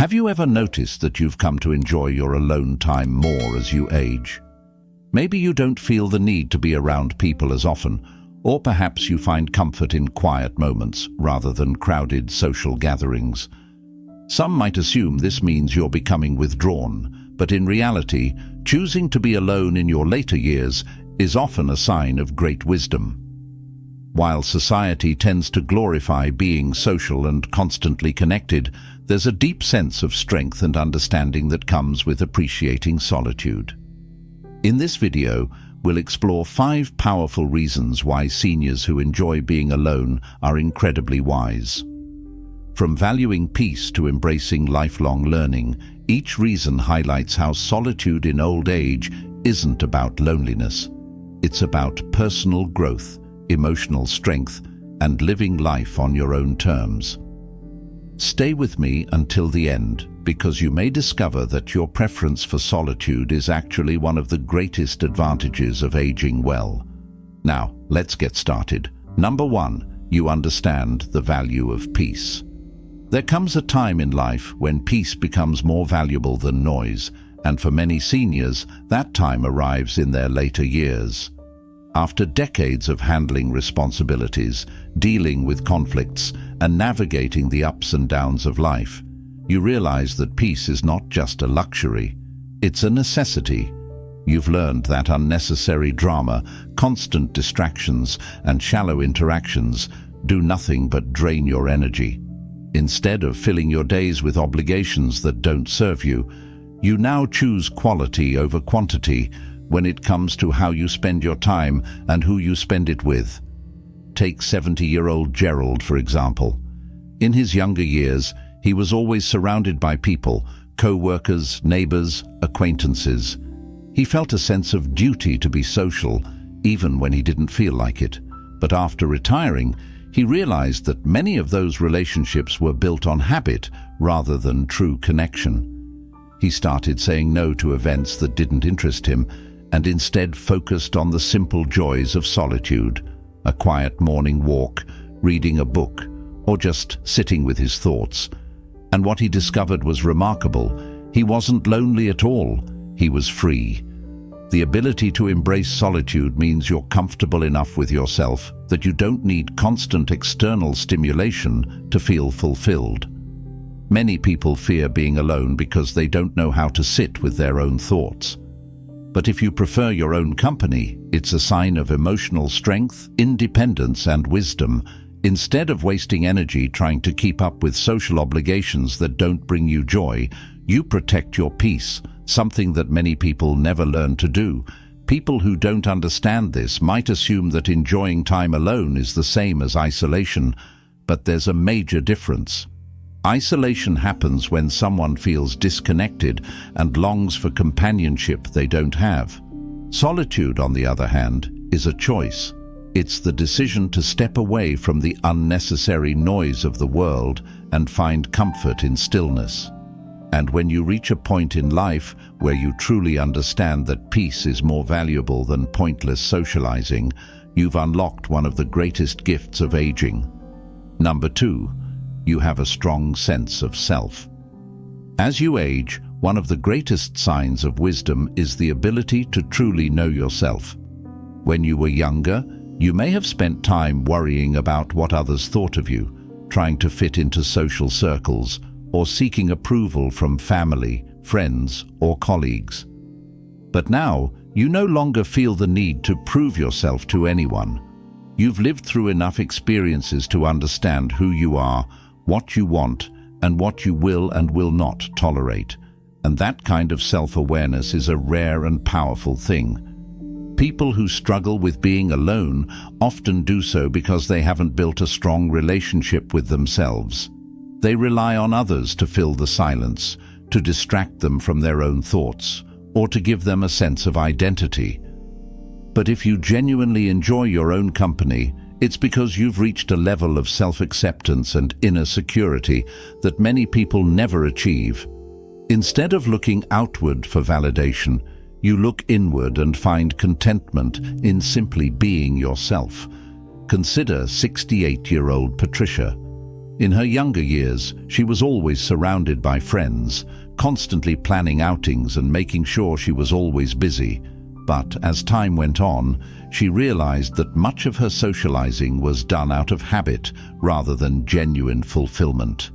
Have you ever noticed that you've come to enjoy your alone time more as you age? Maybe you don't feel the need to be around people as often, or perhaps you find comfort in quiet moments rather than crowded social gatherings. Some might assume this means you're becoming withdrawn, but in reality, choosing to be alone in your later years is often a sign of great wisdom. While society tends to glorify being social and constantly connected, there's a deep sense of strength and understanding that comes with appreciating solitude. In this video, we'll explore 5 powerful reasons why seniors who enjoy being alone are incredibly wise. From valuing peace to embracing lifelong learning, each reason highlights how solitude in old age isn't about loneliness. It's about personal growth, emotional strength, and living life on your own terms. Stay with me until the end, because you may discover that your preference for solitude is actually one of the greatest advantages of aging well. Now, let's get started. Number 1, you understand the value of peace. There comes a time in life when peace becomes more valuable than noise, and for many seniors, that time arrives in their later years. After decades of handling responsibilities, dealing with conflicts, and navigating the ups and downs of life, you realize that peace is not just a luxury, it's a necessity. You've learned that unnecessary drama, constant distractions, and shallow interactions do nothing but drain your energy. Instead of filling your days with obligations that don't serve you, you now choose quality over quantity when it comes to how you spend your time and who you spend it with. Take 70-year-old Gerald, for example. In his younger years, he was always surrounded by people, co-workers, neighbors, acquaintances. He felt a sense of duty to be social, even when he didn't feel like it. But after retiring, he realized that many of those relationships were built on habit rather than true connection. He started saying no to events that didn't interest him and instead focused on the simple joys of solitude, a quiet morning walk, reading a book, or just sitting with his thoughts. And what he discovered was remarkable. He wasn't lonely at all. He was free. The ability to embrace solitude means you're comfortable enough with yourself that you don't need constant external stimulation to feel fulfilled. Many people fear being alone because they don't know how to sit with their own thoughts. But if you prefer your own company, it's a sign of emotional strength, independence, and wisdom. Instead of wasting energy trying to keep up with social obligations that don't bring you joy, you protect your peace, something that many people never learn to do. People who don't understand this might assume that enjoying time alone is the same as isolation, but there's a major difference. Isolation happens when someone feels disconnected and longs for companionship they don't have. Solitude, on the other hand, is a choice. It's the decision to step away from the unnecessary noise of the world and find comfort in stillness. And when you reach a point in life where you truly understand that peace is more valuable than pointless socializing, you've unlocked one of the greatest gifts of aging. Number 2, you have a strong sense of self. As you age, one of the greatest signs of wisdom is the ability to truly know yourself. When you were younger, you may have spent time worrying about what others thought of you, trying to fit into social circles, or seeking approval from family, friends, or colleagues. But now, you no longer feel the need to prove yourself to anyone. You've lived through enough experiences to understand who you are, what you want, and what you will and will not tolerate. And that kind of self-awareness is a rare and powerful thing. People who struggle with being alone often do so because they haven't built a strong relationship with themselves. They rely on others to fill the silence, to distract them from their own thoughts, or to give them a sense of identity. But if you genuinely enjoy your own company, it's because you've reached a level of self-acceptance and inner security that many people never achieve. Instead of looking outward for validation, you look inward and find contentment in simply being yourself. Consider 68-year-old Patricia. In her younger years, she was always surrounded by friends, constantly planning outings and making sure she was always busy. But as time went on, she realized that much of her socializing was done out of habit rather than genuine fulfillment.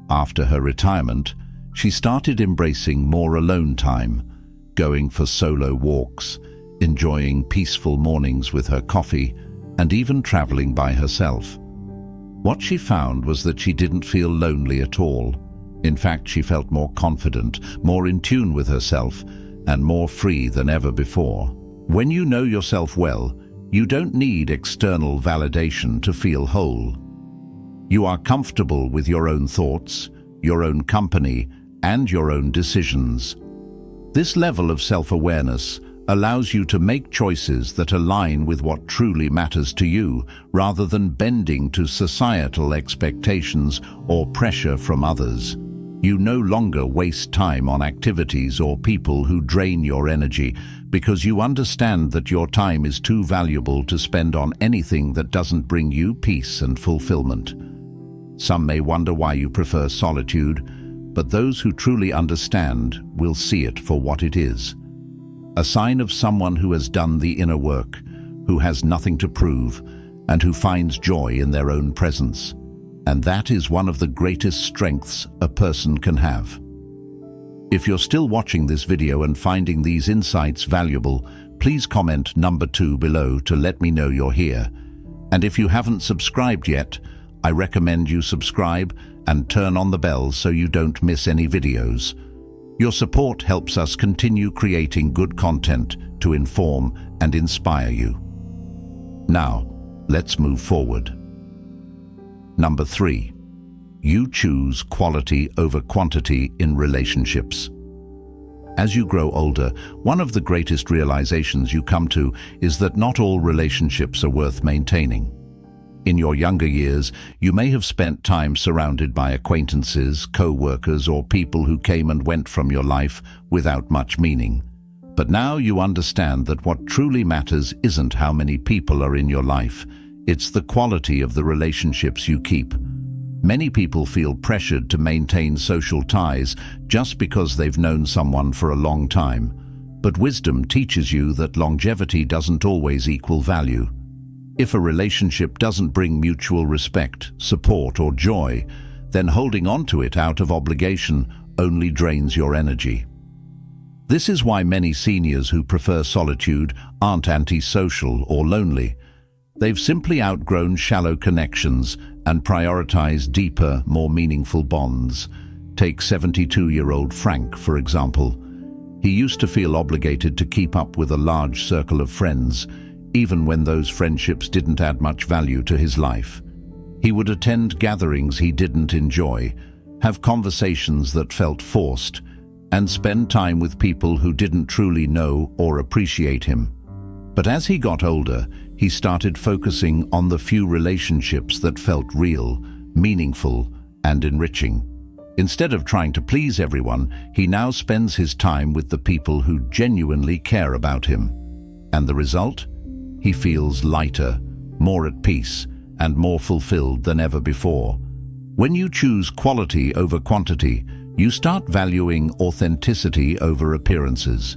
After her retirement, she started embracing more alone time, going for solo walks, enjoying peaceful mornings with her coffee, and even traveling by herself. What she found was that she didn't feel lonely at all. In fact, she felt more confident, more in tune with herself, and more free than ever before. When you know yourself well, you don't need external validation to feel whole. You are comfortable with your own thoughts, your own company, and your own decisions. This level of self-awareness allows you to make choices that align with what truly matters to you, rather than bending to societal expectations or pressure from others. You no longer waste time on activities or people who drain your energy, because you understand that your time is too valuable to spend on anything that doesn't bring you peace and fulfillment. Some may wonder why you prefer solitude, but those who truly understand will see it for what it is. A sign of someone who has done the inner work, who has nothing to prove, and who finds joy in their own presence. And that is one of the greatest strengths a person can have. If you're still watching this video and finding these insights valuable, please comment number 2 below to let me know you're here. And if you haven't subscribed yet, I recommend you subscribe and turn on the bell so you don't miss any videos. Your support helps us continue creating good content to inform and inspire you. Now, let's move forward. Number 3. You choose quality over quantity in relationships. As you grow older, one of the greatest realizations you come to is that not all relationships are worth maintaining. In your younger years, you may have spent time surrounded by acquaintances, co-workers, or people who came and went from your life without much meaning. But now you understand that what truly matters isn't how many people are in your life. It's the quality of the relationships you keep. Many people feel pressured to maintain social ties just because they've known someone for a long time. But wisdom teaches you that longevity doesn't always equal value. If a relationship doesn't bring mutual respect, support, or joy, then holding on to it out of obligation only drains your energy. This is why many seniors who prefer solitude aren't antisocial or lonely. They've simply outgrown shallow connections and prioritize deeper, more meaningful bonds. Take 72-year-old Frank, for example. He used to feel obligated to keep up with a large circle of friends, even when those friendships didn't add much value to his life. He would attend gatherings he didn't enjoy, have conversations that felt forced, and spend time with people who didn't truly know or appreciate him. But as he got older, he started focusing on the few relationships that felt real, meaningful, and enriching. Instead of trying to please everyone, he now spends his time with the people who genuinely care about him. And the result? He feels lighter, more at peace, and more fulfilled than ever before. When you choose quality over quantity, you start valuing authenticity over appearances.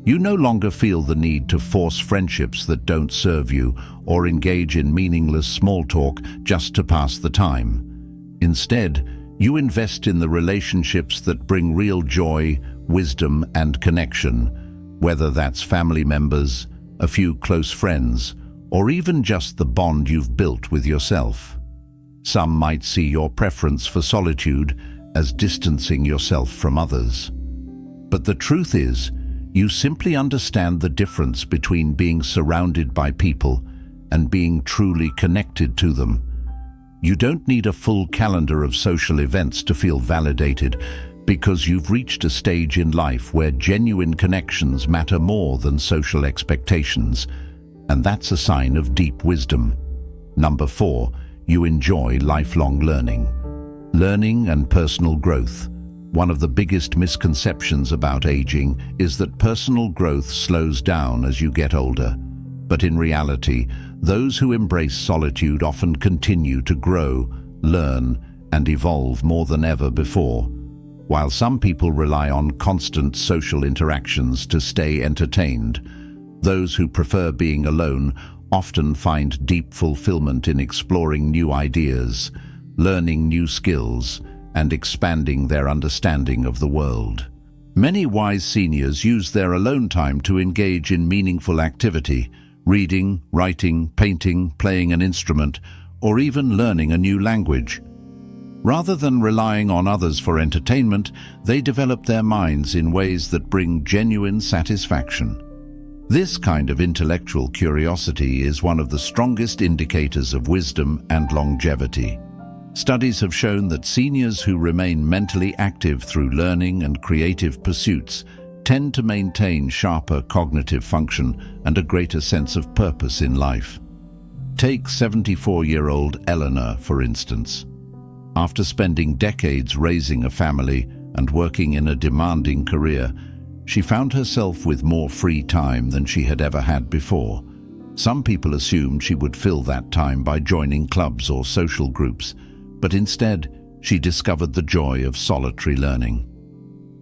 You no longer feel the need to force friendships that don't serve you or engage in meaningless small talk just to pass the time. Instead, you invest in the relationships that bring real joy, wisdom, and connection, whether that's family members, a few close friends, or even just the bond you've built with yourself. Some might see your preference for solitude as distancing yourself from others. But the truth is, you simply understand the difference between being surrounded by people and being truly connected to them. You don't need a full calendar of social events to feel validated, because you've reached a stage in life where genuine connections matter more than social expectations, and that's a sign of deep wisdom. Number 4, you enjoy lifelong learning. Learning and personal growth. One of the biggest misconceptions about aging is that personal growth slows down as you get older. But in reality, those who embrace solitude often continue to grow, learn, and evolve more than ever before. While some people rely on constant social interactions to stay entertained, those who prefer being alone often find deep fulfillment in exploring new ideas, learning new skills, and expanding their understanding of the world. Many wise seniors use their alone time to engage in meaningful activity, reading, writing, painting, playing an instrument, or even learning a new language. Rather than relying on others for entertainment, they develop their minds in ways that bring genuine satisfaction. This kind of intellectual curiosity is one of the strongest indicators of wisdom and longevity. Studies have shown that seniors who remain mentally active through learning and creative pursuits tend to maintain sharper cognitive function and a greater sense of purpose in life. Take 74-year-old Eleanor, for instance. After spending decades raising a family and working in a demanding career, she found herself with more free time than she had ever had before. Some people assumed she would fill that time by joining clubs or social groups, but instead, she discovered the joy of solitary learning.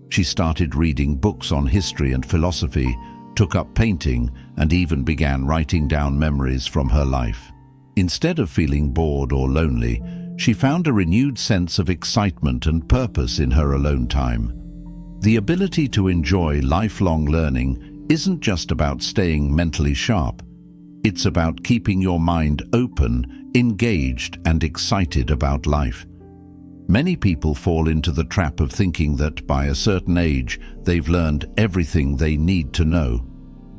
She started reading books on history and philosophy, took up painting, and even began writing down memories from her life. Instead of feeling bored or lonely, she found a renewed sense of excitement and purpose in her alone time. The ability to enjoy lifelong learning isn't just about staying mentally sharp. It's about keeping your mind open, engaged, and excited about life. Many people fall into the trap of thinking that by a certain age they've learned everything they need to know.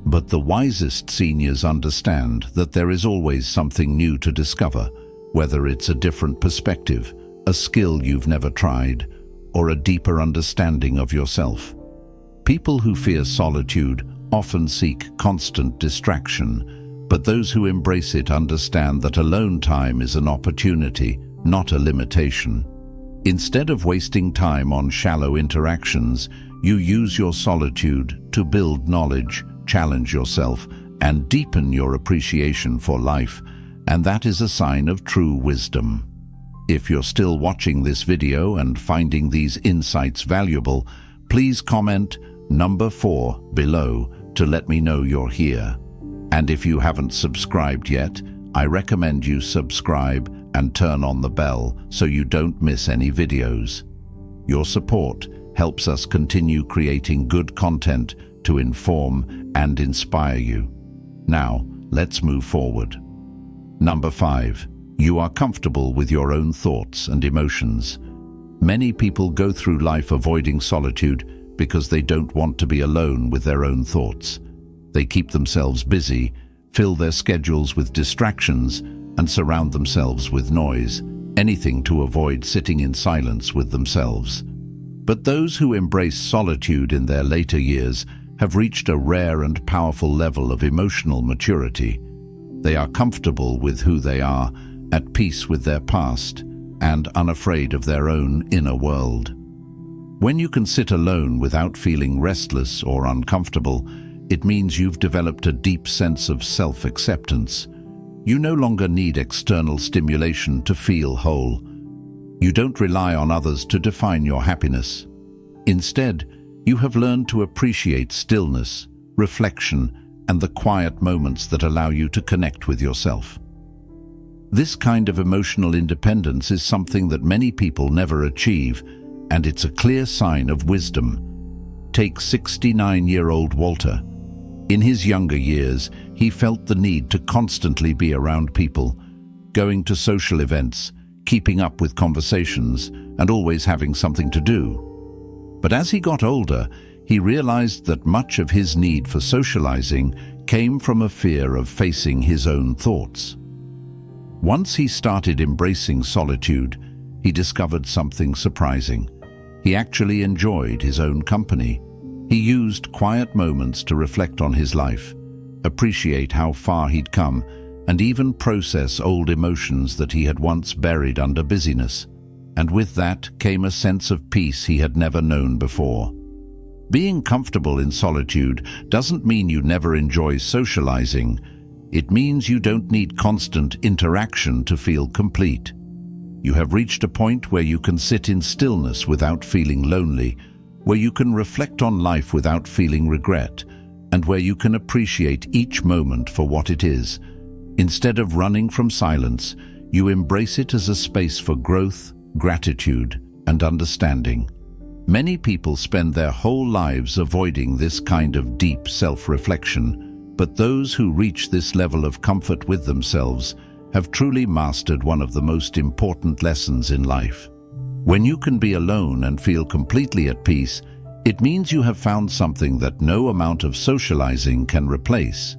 But the wisest seniors understand that there is always something new to discover, whether it's a different perspective, a skill you've never tried, or a deeper understanding of yourself. People who fear solitude often seek constant distraction, but those who embrace it understand that alone time is an opportunity, not a limitation. Instead of wasting time on shallow interactions, you use your solitude to build knowledge, challenge yourself, and deepen your appreciation for life, and that is a sign of true wisdom. If you're still watching this video and finding these insights valuable, please comment number 4 below to let me know you're here. And if you haven't subscribed yet, I recommend you subscribe and turn on the bell so you don't miss any videos. Your support helps us continue creating good content to inform and inspire you. Now, let's move forward. Number 5. You are comfortable with your own thoughts and emotions. Many people go through life avoiding solitude because they don't want to be alone with their own thoughts. They keep themselves busy, fill their schedules with distractions, and surround themselves with noise, anything to avoid sitting in silence with themselves. But those who embrace solitude in their later years have reached a rare and powerful level of emotional maturity. They are comfortable with who they are, at peace with their past, and unafraid of their own inner world. When you can sit alone without feeling restless or uncomfortable, it means you've developed a deep sense of self-acceptance. You no longer need external stimulation to feel whole. You don't rely on others to define your happiness. Instead, you have learned to appreciate stillness, reflection, and the quiet moments that allow you to connect with yourself. This kind of emotional independence is something that many people never achieve, and it's a clear sign of wisdom. Take 69-year-old Walter. In his younger years, he felt the need to constantly be around people, going to social events, keeping up with conversations, and always having something to do. But as he got older, he realized that much of his need for socializing came from a fear of facing his own thoughts. Once he started embracing solitude, he discovered something surprising. He actually enjoyed his own company. He used quiet moments to reflect on his life, appreciate how far he'd come, and even process old emotions that he had once buried under busyness. And with that came a sense of peace he had never known before. Being comfortable in solitude doesn't mean you never enjoy socializing. It means you don't need constant interaction to feel complete. You have reached a point where you can sit in stillness without feeling lonely, where you can reflect on life without feeling regret, and where you can appreciate each moment for what it is. Instead of running from silence, you embrace it as a space for growth, gratitude, and understanding. Many people spend their whole lives avoiding this kind of deep self-reflection, but those who reach this level of comfort with themselves have truly mastered one of the most important lessons in life. When you can be alone and feel completely at peace, it means you have found something that no amount of socializing can replace: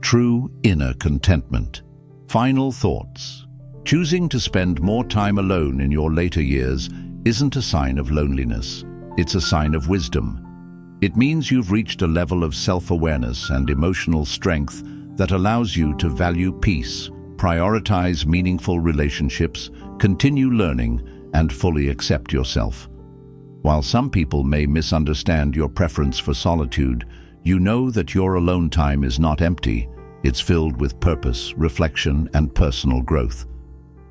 true inner contentment. Final thoughts. Choosing to spend more time alone in your later years isn't a sign of loneliness. It's a sign of wisdom. It means you've reached a level of self-awareness and emotional strength that allows you to value peace, prioritize meaningful relationships, continue learning, and fully accept yourself. While some people may misunderstand your preference for solitude, you know that your alone time is not empty. It's filled with purpose, reflection, and personal growth.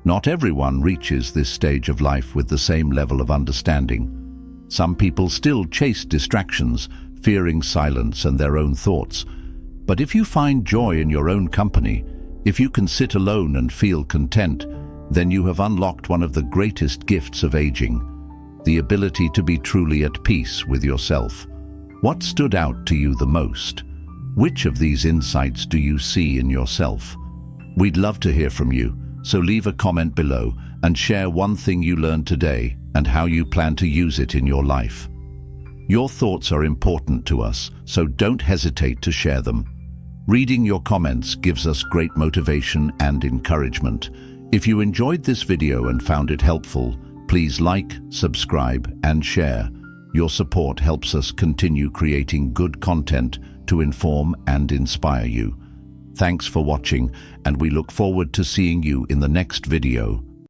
Not everyone reaches this stage of life with the same level of understanding. Some people still chase distractions, fearing silence and their own thoughts. But if you find joy in your own company, if you can sit alone and feel content, then you have unlocked one of the greatest gifts of aging: the ability to be truly at peace with yourself. What stood out to you the most? Which of these insights do you see in yourself? We'd love to hear from you, so leave a comment below and share one thing you learned today and how you plan to use it in your life. Your thoughts are important to us, so don't hesitate to share them. Reading your comments gives us great motivation and encouragement. If you enjoyed this video and found it helpful, please like, subscribe, and share. Your support helps us continue creating good content to inform and inspire you. Thanks for watching, and we look forward to seeing you in the next video.